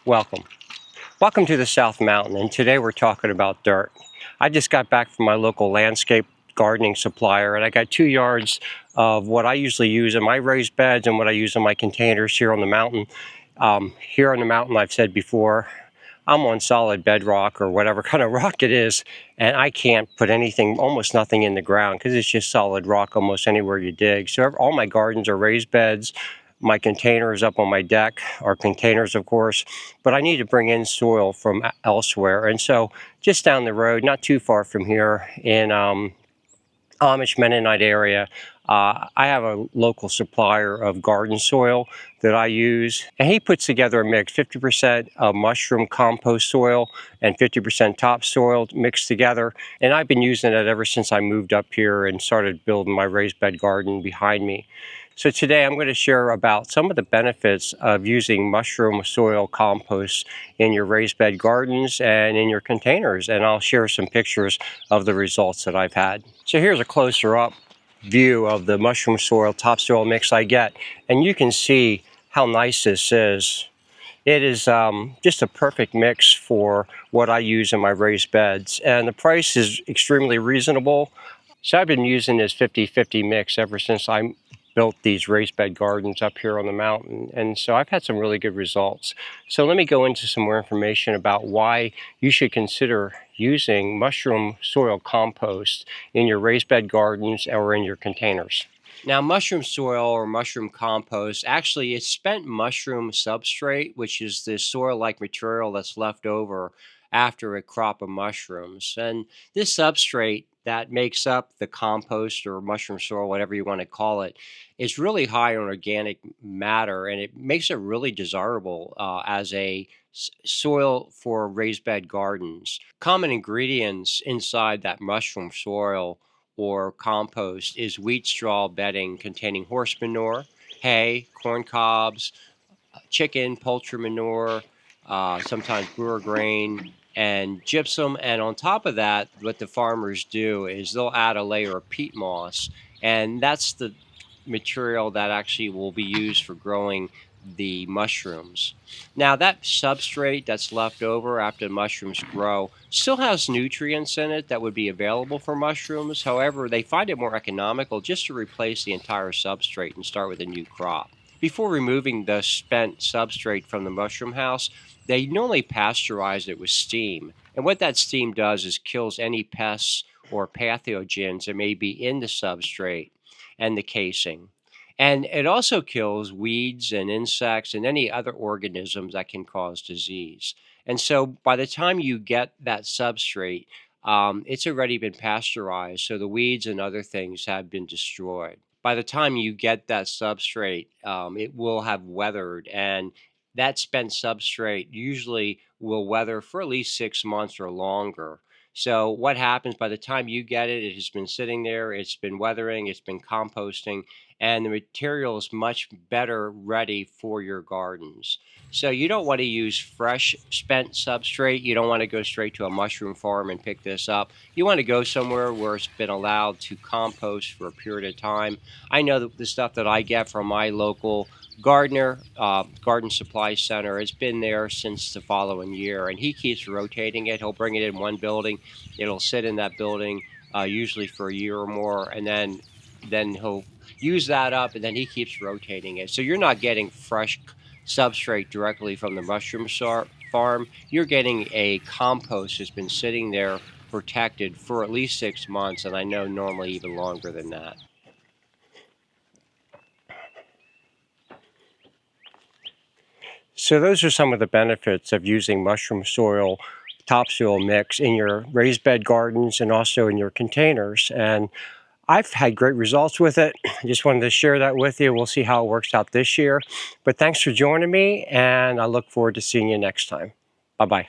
Welcome. Welcome to the South Mountain, and today we're talking about dirt. I just got back from my local landscape gardening supplier, and I got 2 yards of what I usually use in my raised beds and what I use in my containers here on the mountain. Here on the mountain, I've said before, I'm on solid bedrock or whatever kind of rock it is, and I can't put anything, almost nothing in the ground because it's just solid rock almost anywhere you dig. So all my gardens are raised beds. My containers up on my deck are containers, of course, but I need to bring in soil from elsewhere. And so just down the road, not too far from here in Amish Mennonite area, I have a local supplier of garden soil that I use, and he puts together a mix, 50% of mushroom compost soil and 50% topsoil mixed together. And I've been using it ever since I moved up here and started building my raised bed garden behind me. So today I'm going to share about some of the benefits of using mushroom soil compost in your raised bed gardens and in your containers, and I'll share some pictures of the results that I've had. So here's a closer up view of the mushroom soil topsoil mix I get, and you can see how nice this is. It is just a perfect mix for what I use in my raised beds, and the price is extremely reasonable. So I've been using this 50-50 mix ever since I built these raised bed gardens up here on the mountain, and so I've had some really good results. So let me go into some more information about why you should consider using mushroom soil compost in your raised bed gardens or in your containers. Now, mushroom soil or mushroom compost, actually it's spent mushroom substrate, which is this soil-like material that's left over after a crop of mushrooms. And this substrate that makes up the compost or mushroom soil, whatever you want to call it, is really high on organic matter, and it makes it really desirable as a soil for raised bed gardens. Common ingredients inside that mushroom soil or compost is wheat straw bedding containing horse manure, hay, corn cobs, chicken, poultry manure, sometimes brewer grain, and gypsum. And on top of that, what the farmers do is they'll add a layer of peat moss, and that's the material that actually will be used for growing the mushrooms. Now, that substrate that's left over after the mushrooms grow still has nutrients in it that would be available for mushrooms. However, they find it more economical just to replace the entire substrate and start with a new crop. Before removing the spent substrate from the mushroom house, they normally pasteurize it with steam. And what that steam does is kills any pests or pathogens that may be in the substrate and the casing. And it also kills weeds and insects and any other organisms that can cause disease. And so by the time you get that substrate, it's already been pasteurized, so the weeds and other things have been destroyed. By the time you get that substrate, it will have weathered, and that spent substrate usually will weather for at least 6 months or longer. So what happens by the time you get it, it has been sitting there, it's been weathering, it's been composting, and the material is much better ready for your gardens. So you don't want to use fresh spent substrate. You don't want to go straight to a mushroom farm and pick this up. You want to go somewhere where it's been allowed to compost for a period of time. I know that the stuff that I get from my local gardener, garden supply center, it's been there since the following year, and he keeps rotating it. He'll bring it in one building, it'll sit in that building usually for a year or more, and then he'll use that up, and then he keeps rotating it. So you're not getting fresh substrate directly from the mushroom farm. You're getting a compost that's been sitting there protected for at least 6 months, and I know normally even longer than that. So those are some of the benefits of using mushroom soil topsoil mix in your raised bed gardens and also in your containers. And I've had great results with it. I just wanted to share that with you. We'll see how it works out this year. But thanks for joining me, and I look forward to seeing you next time. Bye-bye.